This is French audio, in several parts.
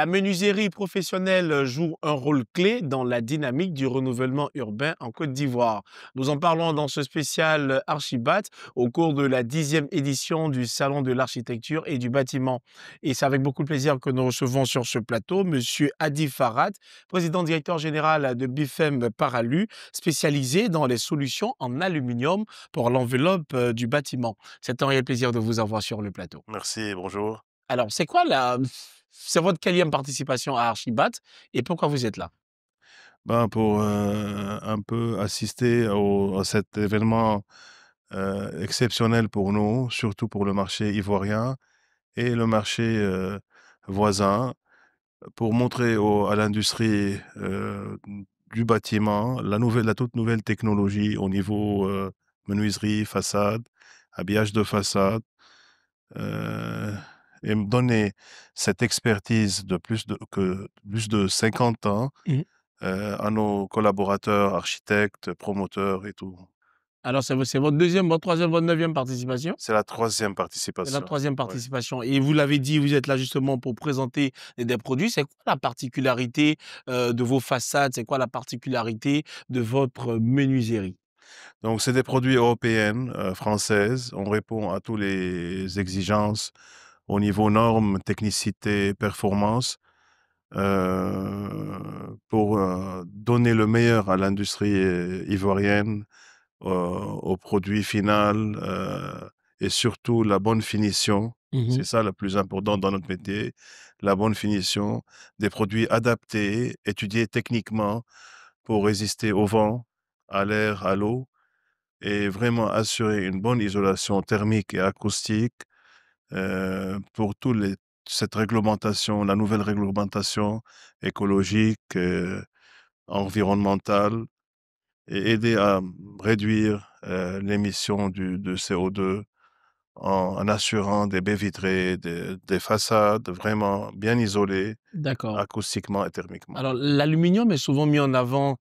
La menuiserie professionnelle joue un rôle clé dans la dynamique du renouvellement urbain en Côte d'Ivoire. Nous en parlons dans ce spécial Archibat au cours de la 10e édition du Salon de l'architecture et du bâtiment. Et c'est avec beaucoup de plaisir que nous recevons sur ce plateau Monsieur Hadi Farhat, président directeur général de BIFEM Paralu, spécialisé dans les solutions en aluminium pour l'enveloppe du bâtiment. C'est un réel plaisir de vous avoir sur le plateau. Merci, bonjour. Alors, c'est votre quatrième participation à Archibat et pourquoi vous êtes là? Ben, pour, un peu assister à cet événement, exceptionnel pour nous, surtout pour le marché ivoirien et le marché, voisin, pour montrer à l'industrie, du bâtiment la toute nouvelle technologie au niveau, menuiserie, façade, habillage de façade, heu et me donner cette expertise de plus de 50 ans. Mmh. À nos collaborateurs, architectes, promoteurs et tout. Alors c'est votre deuxième, votre troisième, votre neuvième participation? C'est la troisième C'est la participation. troisième Ouais. participation et vous l'avez dit, vous êtes là justement pour présenter des produits. C'est quoi la particularité, de vos façades? C'est quoi la particularité de votre menuiserie? Donc c'est des produits européennes, françaises. On répond à tous les exigences au niveau normes, technicité, performance, pour, donner le meilleur à l'industrie, ivoirienne, au produit final, et surtout la bonne finition. Mmh. C'est ça le plus important dans notre métier, la bonne finition, des produits adaptés, étudiés techniquement pour résister au vent, à l'air, à l'eau et vraiment assurer une bonne isolation thermique et acoustique, pour tous les cette réglementation, la nouvelle réglementation écologique, environnementale et aider à réduire, l'émission de CO2 en assurant des baies vitrées, des façades vraiment bien isolées D'accord. acoustiquement et thermiquement. Alors l'aluminium est souvent mis en avant,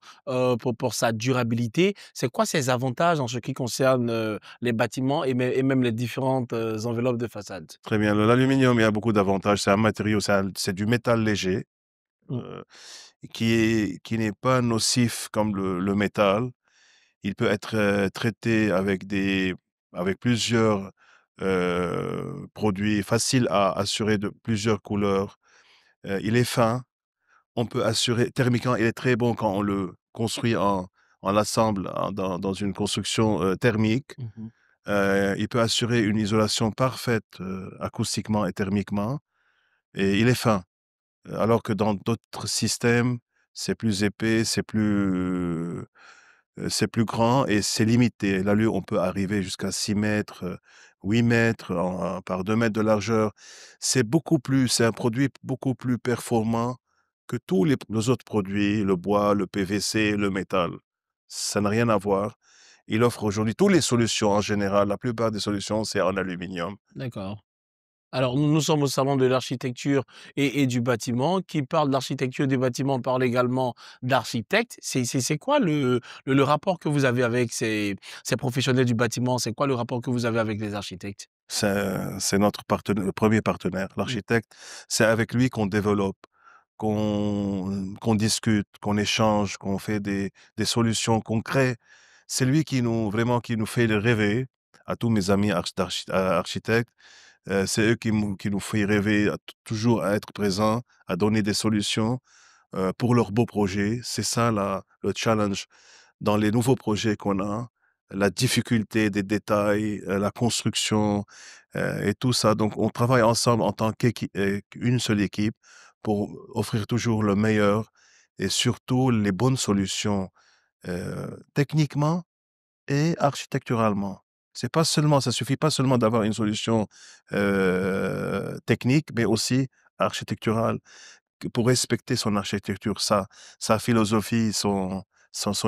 pour sa durabilité. C'est quoi ses avantages en ce qui concerne, les bâtiments et même les différentes, enveloppes de façade? Très bien, l'aluminium, il y a beaucoup d'avantages. C'est un matériau, c'est du métal léger, Mmh. heu, qui n'est pas nocif comme le métal. Il peut être, traité avec plusieurs, produits faciles à assurer de plusieurs couleurs. Il est fin. On peut assurer thermiquement, il est très bon quand on le construit en l'assemble dans une construction, thermique. Mmh. Il peut assurer une isolation parfaite, acoustiquement et thermiquement et il est fin. Alors que dans d'autres systèmes, c'est plus épais, c'est plus grand et c'est limité. Là, lui, on peut arriver jusqu'à 6 mètres, 8 mètres par 2 mètres de largeur. C'est un produit beaucoup plus performant que tous les autres produits, le bois, le PVC, le métal. Ça n'a rien à voir. Il offre aujourd'hui toutes les solutions en général. La plupart des solutions, c'est en aluminium. D'accord. Alors nous sommes au salon de l'architecture et du bâtiment. Qui parle d'architecture et du bâtiment parle également d'architecte. C'est quoi le rapport que vous avez avec ces professionnels du bâtiment? C'est quoi le rapport que vous avez avec les architectes? C'est notre partenaire, le 1er partenaire. Mmh. L'architecte, c'est avec lui qu'on développe, qu'on discute, qu'on échange, qu'on fait des solutions, qu'on crée. C'est lui qui nous fait rêver, à tous mes amis architectes. C'est eux qui nous fait rêver à toujours à être présents, à donner des solutions, pour leurs beaux projets. C'est ça le challenge dans les nouveaux projets qu'on a, la difficulté des détails, la construction, et tout ça. Donc on travaille ensemble en tant qu'une seule équipe pour offrir toujours le meilleur et surtout les bonnes solutions, techniquement et architecturalement. Ça suffit pas seulement d'avoir une solution, technique, mais aussi architecturale, que pour respecter son architecture, sa philosophie, son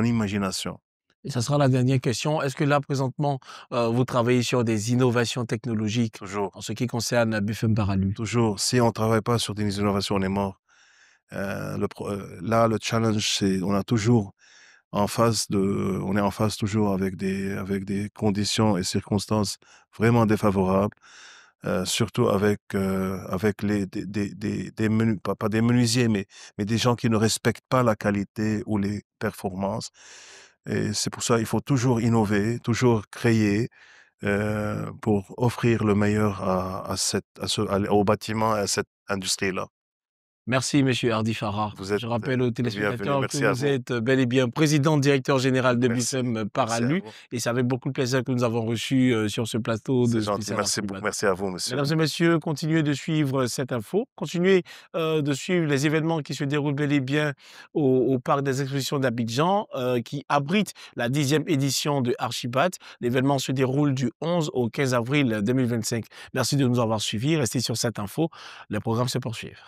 imagination. Et ça sera la dernière question. Est-ce que là, présentement, vous travaillez sur des innovations technologiques Toujours, en ce qui concerne BFM Paralu? toujours. Si on travaille pas sur des innovations, on est mort. Là, le challenge, c'est on est en face toujours avec des conditions et circonstances vraiment défavorables. surtout avec des menu pas des menuisiers, mais des gens qui ne respectent pas la qualité ou les performances et c'est pour ça il faut toujours innover, toujours créer, pour offrir le meilleur au bâtiment et à cette industrie-là. Merci, monsieur Hardy Farah. Vous êtes, Je rappelle aux le bienvenu. téléspectateurs que Merci à vous vous. êtes bel et bien président directeur général de Merci. BFM Merci à Paralu vous. et c'est avec beaucoup de plaisir que nous avons reçu sur ce plateau C'est de gentil. spécial Archibat. Merci à vous, monsieur. Mesdames et messieurs, continuez de suivre cette info, continuez de suivre les événements qui se déroulent bel et bien au parc des expositions d'Abidjan, qui abrite la 10e édition de Archibat. L'événement se déroule du 11 au 15 avril 2025. Merci de nous avoir suivis. Restez sur cette info. Les programmes se poursuivent.